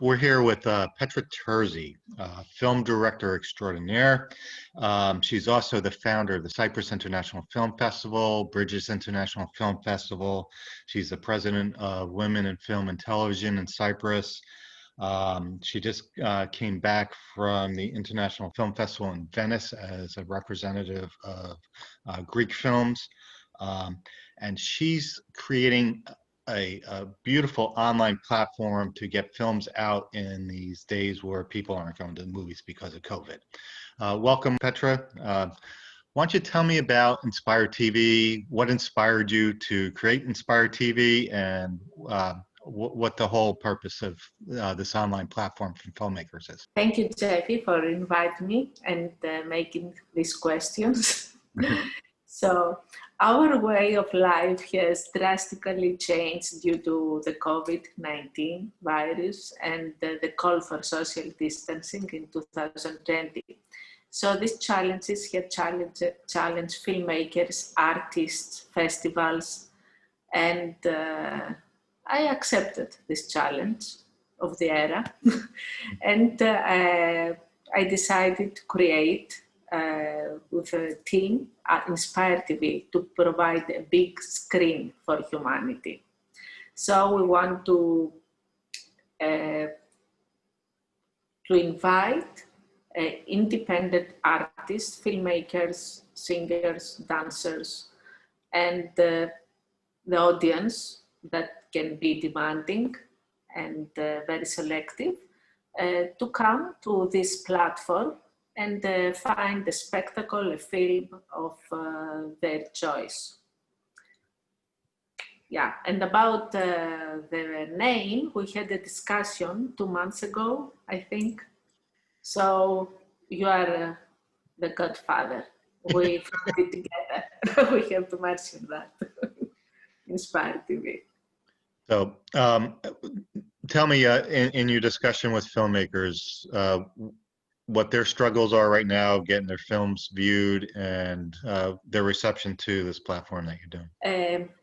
We're here with Petra Terzi, film director extraordinaire. She's also the founder of the Cyprus International Film Festival, Bridges International Film Festival. She's the president of Women in Film and Television in Cyprus. She just came back from the International Film Festival in Venice as a representative of Greek films. And she's creating a beautiful online platform to get films out in these days where people aren't going to the movies because of COVID. Welcome, Petra. Why don't you tell me about 𝘂𝘂𝘄𝘄𝗃 TV, what inspired you to create 𝘂𝘂𝘄𝘃 TV, and what the whole purpose of this online platform for filmmakers is? Thank you, Jeffy, for inviting me and making these questions. So our way of life has drastically changed due to the COVID-19 virus and the call for social distancing in 2020. So these challenges have challenged filmmakers, artists, festivals, and I accepted this challenge of the era. And I decided to create with a team at 𝘂𝘂𝘄𝘃 TV to provide a big screen for humanity. So we want to invite independent artists, filmmakers, singers, dancers, and the audience that can be demanding and very selective to come to this platform and find a spectacle, a film of their choice. Yeah, and about the name, we had a discussion 2 months ago, I think. So you are the godfather. We found it together. We have to mention that. 𝘂𝘂𝘄𝘃𝗃 TV. So tell me in your discussion with filmmakers, what their struggles are right now, getting their films viewed, and their reception to this platform that you're doing.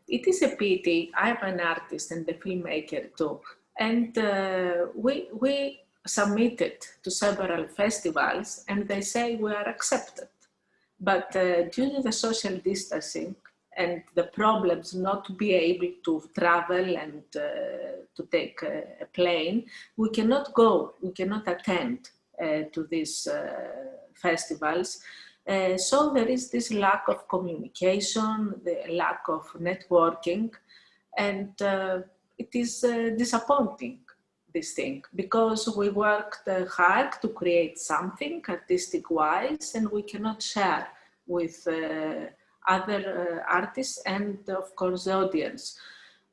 It is a pity. I'm an artist and a filmmaker too. And we submitted to several festivals and they say we are accepted. But due to the social distancing and the problems not to be able to travel and to take a plane, we cannot go, we cannot attend to these festivals. So there is this lack of communication, the lack of networking, and it is disappointing, this thing, because we worked hard to create something artistic-wise and we cannot share with other artists and of course the audience.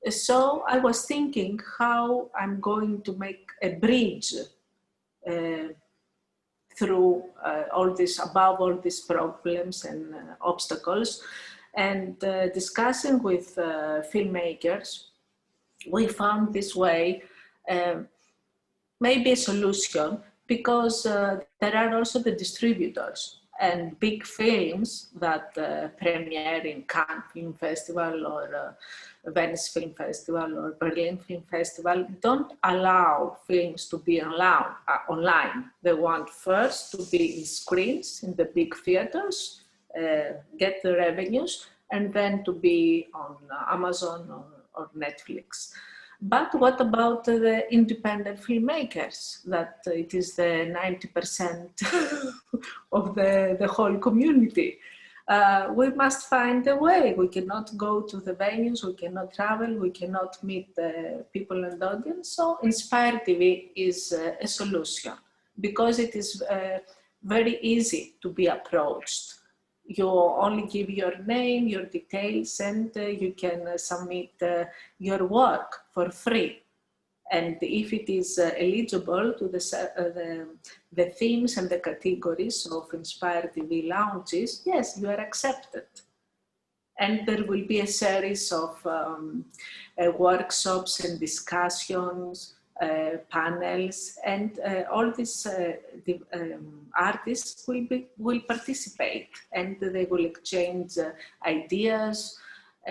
So I was thinking how I'm going to make a bridge through above all these problems and obstacles, and discussing with filmmakers, we found this way maybe a solution, because there are also the distributors and big films that premiere in Cannes Film Festival or Venice Film Festival or Berlin Film Festival don't allow films to be online. They want first to be in screens in the big theaters, get the revenues, and then to be on Amazon or Netflix. But what about the independent filmmakers? That it is the 90% of the whole community. We must find a way. We cannot go to the venues, we cannot travel, we cannot meet the people and the audience. So 𝘂𝘂𝘄𝘃𝗃 TV is a solution, because it is very easy to be approached. You only give your name, your details, and you can submit your work for free. And if it is eligible to the themes and the categories of 𝘂𝘂𝘄𝘃𝗃 TV launches, yes, you are accepted. And there will be a series of workshops and discussions, panels, and all these artists will participate, and they will exchange ideas,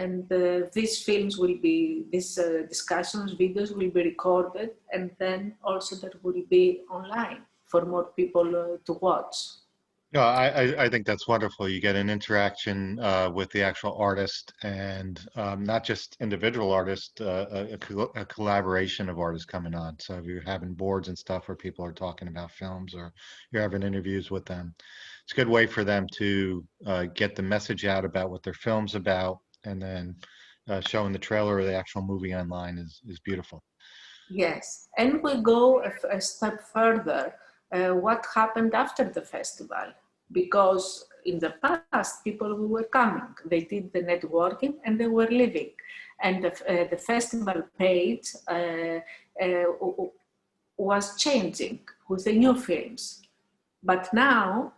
And these films will be, these discussions, videos will be recorded, and then also that will be online for more people to watch. No, I think that's wonderful. You get an interaction with the actual artist, and not just individual artists, a collaboration of artists coming on. So if you're having boards and stuff where people are talking about films, or you're having interviews with them, it's a good way for them to get the message out about what their film's about, and then showing the trailer or the actual movie online is beautiful. Yes, and we go a step further. What happened after the festival? Because in the past, people who were coming, they did the networking and they were leaving. And the festival page was changing with the new films. But now,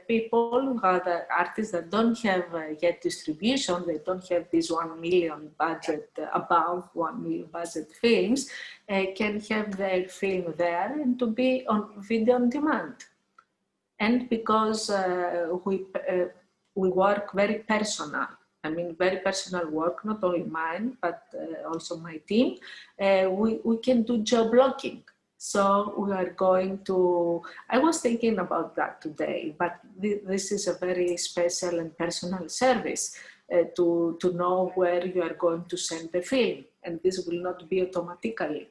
people who are the artists that don't have yet distribution, they don't have this 1 million budget, above 1 million budget films, can have their film there and to be on video on demand. And because we work very personal, I mean, very personal work, not only mine, but also my team, we can do geo-blocking. So we are going to, I was thinking about that today, but this is a very special and personal service to know where you are going to send the film. And this will not be automatically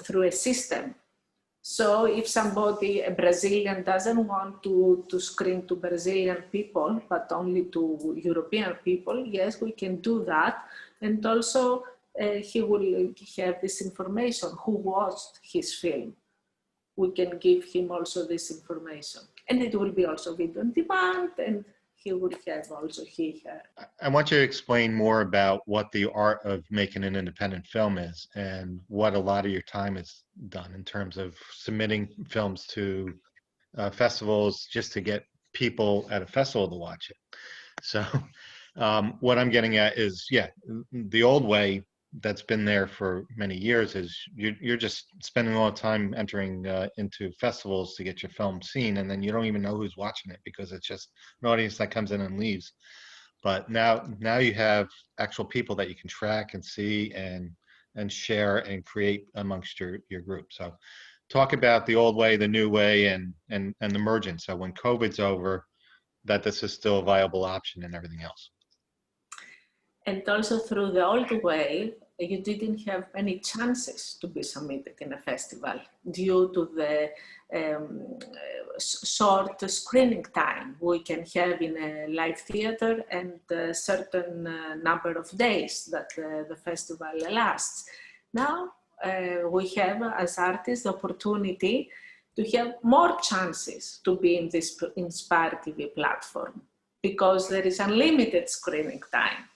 through a system. So if somebody, a Brazilian, doesn't want to screen to Brazilian people, but only to European people, yes, we can do that. And also, he will have this information, who watched his film. We can give him also this information. And it will be also video on demand, and he will have also her. I want you to explain more about what the art of making an independent film is, and what a lot of your time is done in terms of submitting films to festivals just to get people at a festival to watch it. So what I'm getting at is, yeah, the old way that's been there for many years is you're just spending a lot of time entering into festivals to get your film seen, and then you don't even know who's watching it because it's just an audience that comes in and leaves. But now you have actual people that you can track and see and share and create amongst your group. So talk about the old way, the new way, and the merging. So when COVID's over, that this is still a viable option and everything else. And also through the old way, you didn't have any chances to be submitted in a festival due to the short screening time we can have in a live theater and a certain number of days that the festival lasts. Now we have, as artists, the opportunity to have more chances to be in this Inspire TV platform because there is unlimited screening time.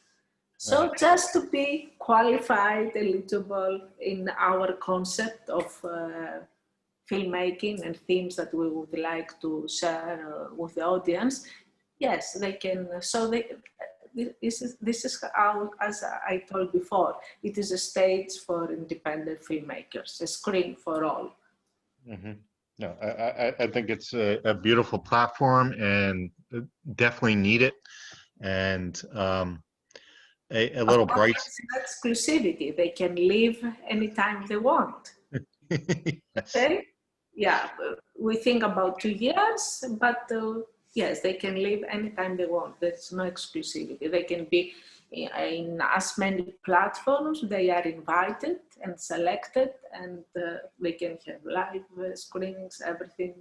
So just to be qualified, eligible in our concept of filmmaking and themes that we would like to share with the audience, yes, they can. So this is how, as I told before, it is a stage for independent filmmakers, a screen for all. Mm-hmm. No, I think it's a beautiful platform and definitely need it. And a little bright. Exclusivity. They can leave anytime they want. Yes. Okay? Yeah, we think about 2 years, but yes, they can leave anytime they want. There's no exclusivity. They can be in as many platforms. They are invited and selected, and they can have live screenings, everything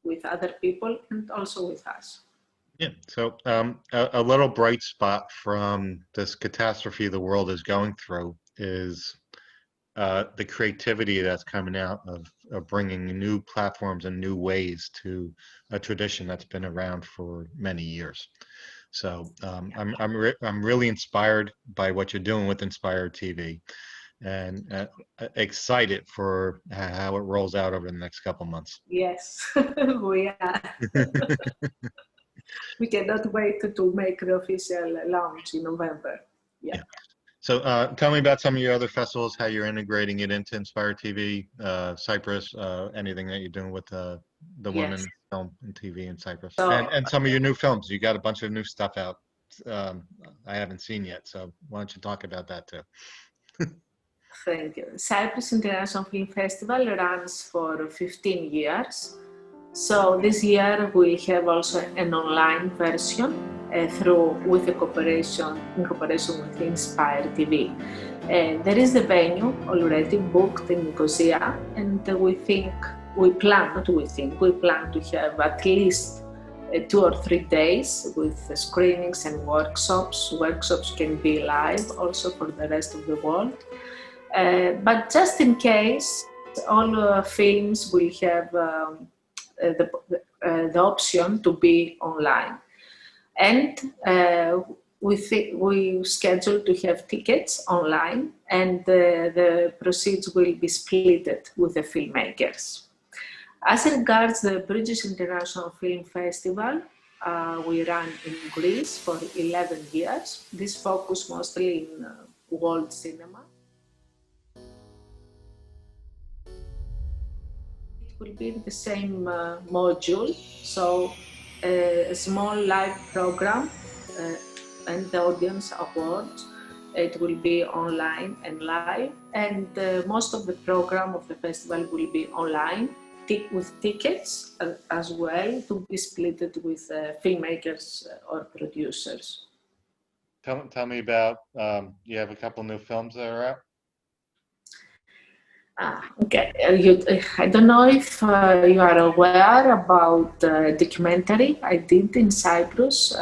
with other people and also with us. Yeah, so a little bright spot from this catastrophe the world is going through is the creativity that's coming out of bringing new platforms and new ways to a tradition that's been around for many years. So I'm really inspired by what you're doing with Inspire TV, and excited for how it rolls out over the next couple months. Yes, we are. We cannot wait to make the official launch in November. Yeah. So tell me about some of your other festivals, how you're integrating it into Inspire TV, Cyprus, anything that you're doing with the women film and TV in Cyprus, So, and some of your new films. You got a bunch of new stuff out. I haven't seen yet. So why don't you talk about that too? Thank you. Cyprus International Film Festival runs for 15 years. So this year we have also an online version in cooperation with 𝘂𝗶𝗱𝗁𝗁 TV. There is the venue already booked in Nicosia, and we plan to have at least 2 or 3 days with screenings and workshops. Workshops can be live also for the rest of the world. But just in case, all films will have the option to be online. And we schedule to have tickets online, and the proceeds will be split with the filmmakers. As regards the British International Film Festival, we ran in Greece for 11 years. This focused mostly in world cinema. It will be the same module, so a small live program and the audience awards. It will be online and live, and most of the program of the festival will be online, with tickets as well, to be split with filmmakers or producers. Tell me about, you have a couple new films that are out? Okay. I don't know if you are aware about the documentary I did in Cyprus.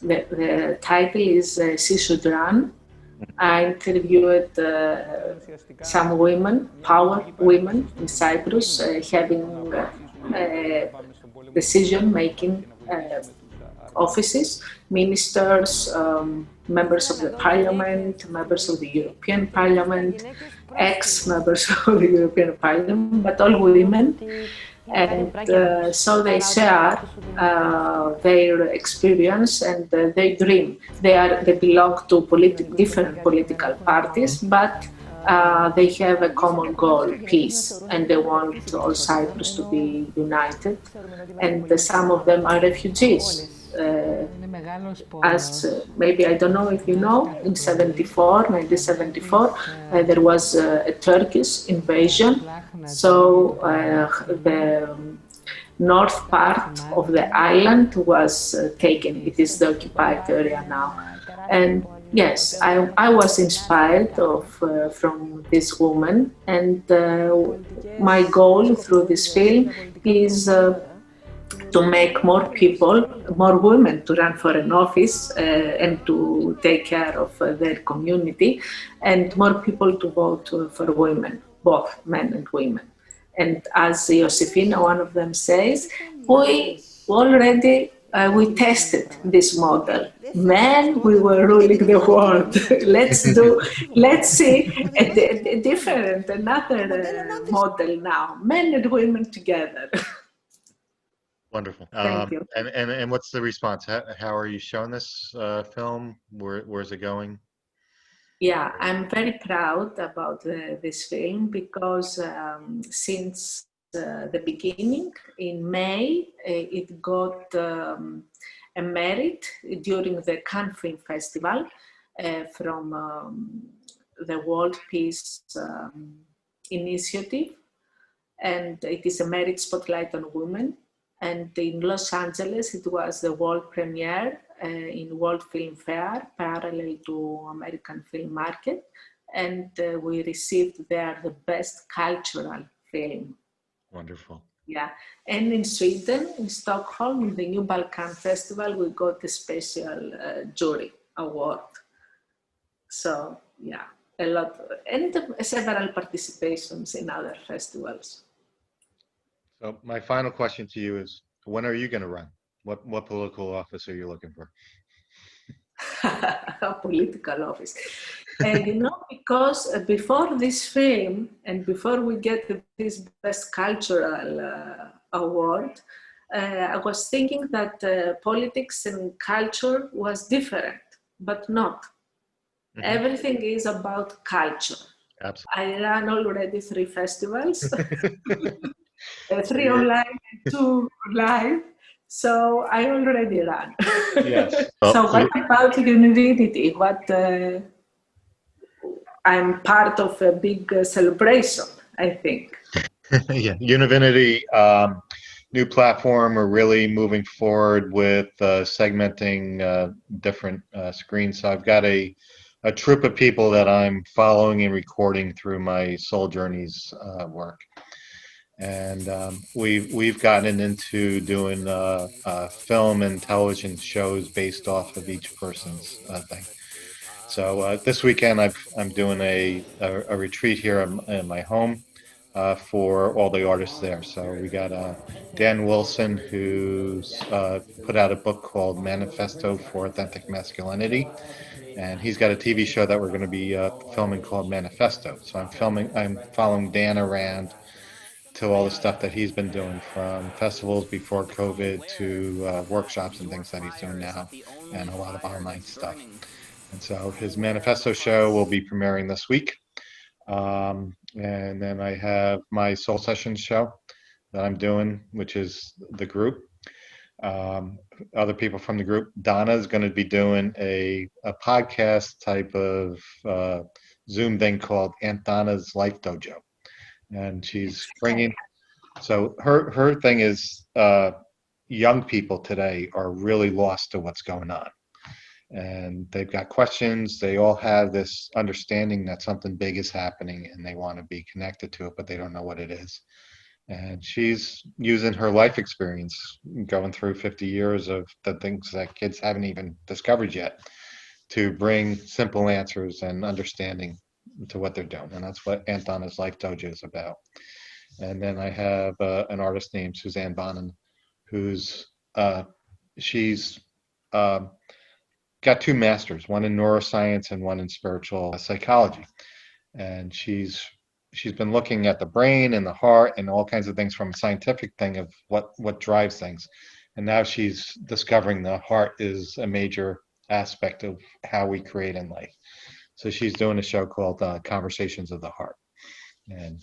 The title is 𝘂𝗄𝗄𝗃. I interviewed some women, power women in Cyprus, having decision-making offices, ministers, members of the parliament, members of the European Parliament, ex-members of the European Parliament, but all women. And so they share their experience and their dream. They belong to different political parties, but they have a common goal, peace, and they want all Cyprus to be united. And some of them are refugees. As maybe, I don't know if you know, in 1974, there was a Turkish invasion. So the north part of the island was taken. It is the occupied area now. And yes, I was inspired from this woman, and my goal through this film is to make more people, more women to run for an office and to take care of their community, and more people to vote for women, both men and women. And as 𝘂𝗂𝗄𝗃, one of them says, we already we tested this model. Men, we were ruling the world. Let's see a different, another model now. Men and women together. Wonderful. Thank you. And what's the response? How are you showing this film? Where's it going? Yeah, I'm very proud about this film because since the beginning, in May, it got a merit during the Cannes Film Festival from the World Peace Initiative, and it is a merit spotlight on women. And in Los Angeles, it was the world premiere in World Film Fair, parallel to American film market. And we received there the best cultural film. Wonderful. Yeah. And in Sweden, in Stockholm, in the New Balkan Festival, we got a special jury award. So yeah, a lot, and several participations in other festivals. So my final question to you is, when are you going to run? What political office are you looking for? A political office. You know, because before this film and before we get this Best Cultural Award, I was thinking that politics and culture was different, but not. Mm-hmm. Everything is about culture. Absolutely. I ran already 3 festivals, 3 online and 2 live. So I already ran. Yes. So what about Univinity? I'm part of a big celebration, I think. Yeah, Univinity, new platform. We're really moving forward with segmenting different screens. So I've got a troop of people that I'm following and recording through my Soul Journeys work. And we've gotten into doing film and television shows based off of each person's thing. So this weekend I'm doing a retreat here in my home for all the artists there. So we got Dan Wilson, who's put out a book called Manifesto for Authentic Masculinity, and he's got a TV show that we're going to be filming called Manifesto. So I'm following Dan around to all the stuff that he's been doing, from festivals before COVID to workshops and things that he's doing now, and a lot of online stuff. And so his Manifesto show will be premiering this week. And then I have my Soul Sessions show that I'm doing, which is the group. Other people from the group. Donna is going to be doing a podcast type of Zoom thing called Aunt Donna's Life Dojo. And she's bringing, so her thing is young people today are really lost to what's going on. And they've got questions. They all have this understanding that something big is happening and they want to be connected to it, but they don't know what it is. And she's using her life experience, going through 50 years of the things that kids haven't even discovered yet, to bring simple answers and understanding to what they're doing. And that's what Aunt Donna's Life Dojo is about. And then I have an artist named Suzanne Bonin, who's she's got 2 masters, one in neuroscience and one in spiritual psychology. And she's been looking at the brain and the heart and all kinds of things from a scientific thing of what drives things. And now she's discovering the heart is a major aspect of how we create in life. So she's doing a show called Conversations of the Heart. And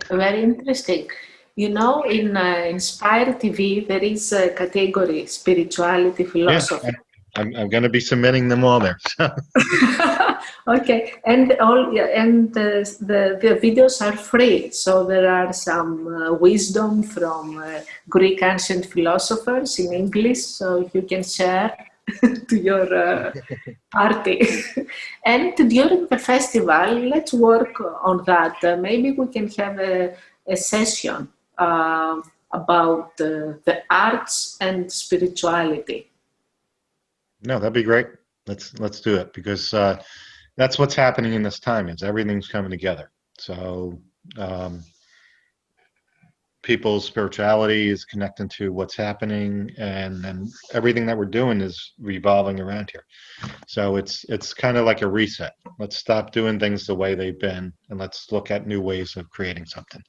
very interesting. You know, in 𝘂𝗶𝘁𝗄𝗶 TV, there is a category, spirituality, philosophy. Yeah, I'm going to be submitting them all there. So. Okay, and the videos are free. So there are some wisdom from Greek ancient philosophers in English, so you can share to your party. And during the festival, let's work on that. Maybe we can have a session about the arts and spirituality. No, that'd be great. Let's do it, because that's what's happening in this time. Is everything's coming together. So people's spirituality is connecting to what's happening, and then everything that we're doing is revolving around here. So it's kind of like a reset. Let's stop doing things the way they've been, and let's look at new ways of creating something.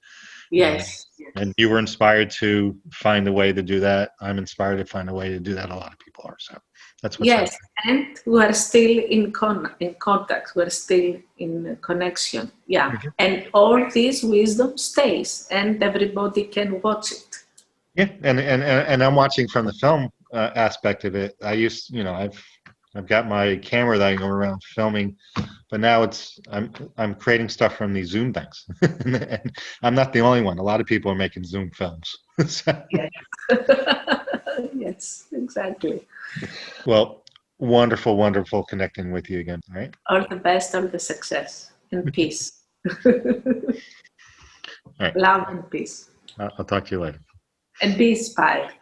Yes. And you were inspired to find a way to do that. I'm inspired to find a way to do that. A lot of people are. So that's what's yes, happening. And we're still in contact. We're still in connection. Yeah, mm-hmm. And all this wisdom stays, and everybody can watch it. Yeah, and I'm watching from the film aspect of it. I've got my camera that I go around filming, but now I'm creating stuff from these Zoom things. And I'm not the only one. A lot of people are making Zoom films. Yes. Yes, exactly. Well, wonderful, wonderful connecting with you again. All right. All the best, all the success and peace. All right. Love and peace. I'll talk to you later. And be inspired.